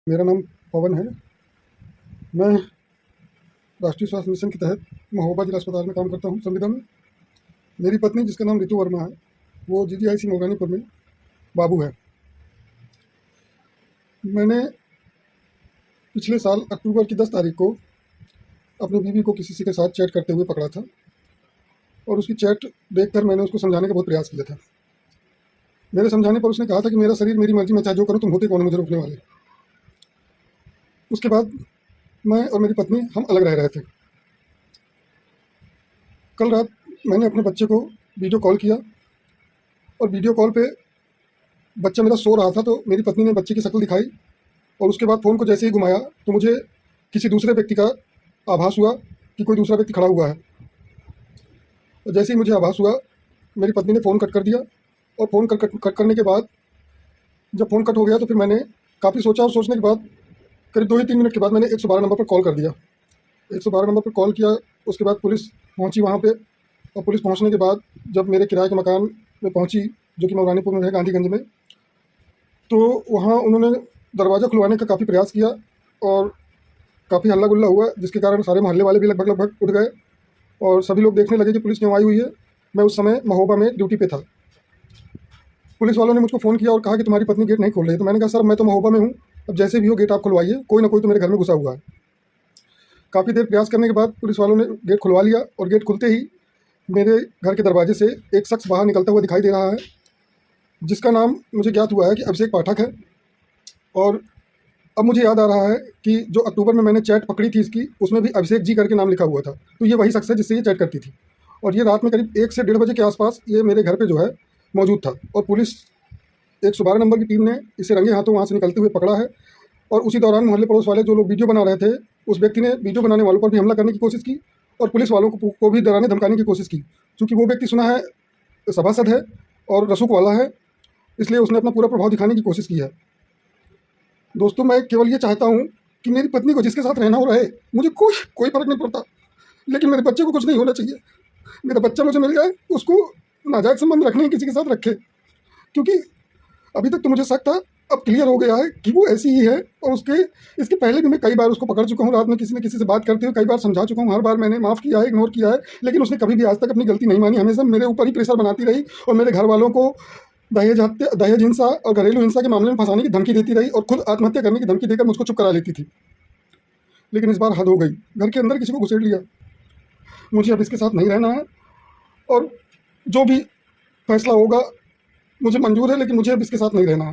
मेरा नाम पवन है। मैं राष्ट्रीय स्वास्थ्य मिशन के तहत महोबा जिला अस्पताल में काम करता हूँ, संविदा में। मेरी पत्नी, जिसका नाम ऋतु वर्मा है, वो GGIC मोगरानीपुर में बाबू है। मैंने पिछले साल अक्टूबर की 10 तारीख को अपनी बीवी को किसी के साथ चैट करते हुए पकड़ा था और उसकी चैट देखकर मैंने उसको समझाने का बहुत प्रयास किया था। मेरे समझाने पर उसने कहा था कि मेरा शरीर मेरी मर्जी, मैं चाहे जो करूँ, तुम होते कौन मुझे रोकने वाले। उसके बाद मैं और मेरी पत्नी हम अलग रह रहे थे। कल रात मैंने अपने बच्चे को वीडियो कॉल किया और वीडियो कॉल पे बच्चा मेरा सो रहा था, तो मेरी पत्नी ने बच्चे की शक्ल दिखाई और उसके बाद फ़ोन को जैसे ही घुमाया तो मुझे किसी दूसरे व्यक्ति का आभास हुआ कि कोई दूसरा व्यक्ति खड़ा हुआ है। और जैसे ही मुझे आभास हुआ, मेरी पत्नी ने फ़ोन कट कर दिया और फ़ोन कट करने के बाद जब फ़ोन कट हो गया तो फिर मैंने काफ़ी सोचा और सोचने के बाद करीब 2 या 3 मिनट के बाद मैंने 112 नंबर पर कॉल कर दिया। 112 नंबर पर कॉल किया, उसके बाद पुलिस पहुंची वहां पे। और पुलिस पहुंचने के बाद जब मेरे किराए के मकान में पहुंची, जो कि मोगरानीपुर में है, गांधीगंज में, तो वहां उन्होंने दरवाज़ा खुलवाने का काफ़ी प्रयास किया और काफ़ी हल्ला गुल्ला हुआ, जिसके कारण सारे मोहल्ले वाले भी लगभग उठ गए और सभी लोग देखने लगे कि पुलिस क्यों आई हुई है। मैं उस समय महोबा में ड्यूटी पे था। पुलिस वालों ने मुझको फ़ोन किया और कहा कि तुम्हारी पत्नी गेट नहीं खोल रही है। तो मैंने कहा, सर मैं तो महोबा में हूँ, अब जैसे भी हो गेट आप खुलवाइए, कोई ना कोई तो मेरे घर में घुसा हुआ है। काफ़ी देर प्रयास करने के बाद पुलिस वालों ने गेट खुलवा लिया और गेट खुलते ही मेरे घर के दरवाजे से एक शख्स बाहर निकलता हुआ दिखाई दे रहा है, जिसका नाम मुझे ज्ञात हुआ है कि अभिषेक पाठक है। और अब मुझे याद आ रहा है कि जो अक्टूबर में मैंने चैट पकड़ी थी इसकी, उसमें भी अभिषेक जी करके नाम लिखा हुआ था। तो ये वही शख्स है जिससे ये चैट करती थी। और ये रात में करीब 1 से 1:30 बजे के आसपास ये मेरे घर पे जो है मौजूद था और पुलिस 112 नंबर की टीम ने इसे रंगे हाथों वहाँ से निकलते हुए पकड़ा है। और उसी दौरान मोहल्ले पड़ोस वाले जो लोग वीडियो बना रहे थे, उस व्यक्ति ने वीडियो बनाने वालों पर भी हमला करने की कोशिश की और पुलिस वालों को भी डराने धमकाने की कोशिश की। क्योंकि वो व्यक्ति सुना है सभासद है और रसूख वाला है, इसलिए उसने अपना पूरा प्रभाव दिखाने की कोशिश की है। दोस्तों, मैं केवल ये चाहता हूँ कि मेरी पत्नी को जिसके साथ रहना हो रहे, मुझे कोई फ़र्क नहीं पड़ता, लेकिन मेरे बच्चे को कुछ नहीं होना चाहिए। मेरा बच्चा मुझे मिल जाए, उसको नाजायज़ संबंध रखने किसी के साथ रखे, क्योंकि अभी तक तो मुझे शक था, अब क्लियर हो गया है कि वो ऐसी ही है। और इसके पहले भी मैं कई बार उसको पकड़ चुका हूँ, रात में किसी न किसी से बात करते हुए कई बार समझा चुका हूँ। हर बार मैंने माफ़ किया है, इग्नोर किया है, लेकिन उसने कभी भी आज तक अपनी गलती नहीं मानी। हमेशा मेरे ऊपर ही प्रेशर बनाती रही और मेरे घर वालों को दहेज हिंसा और घरेलू हिंसा के मामले में फंसाने की धमकी देती रही और खुद आत्महत्या करने की धमकी देकर मुझको चुप करा लेती थी। लेकिन इस बार हद हो गई, घर के अंदर किसी को घुसेड़ लिया। मुझे अब इसके साथ नहीं रहना है और जो भी फैसला होगा मुझे मंजूर है, लेकिन मुझे अब इसके साथ नहीं रहना है।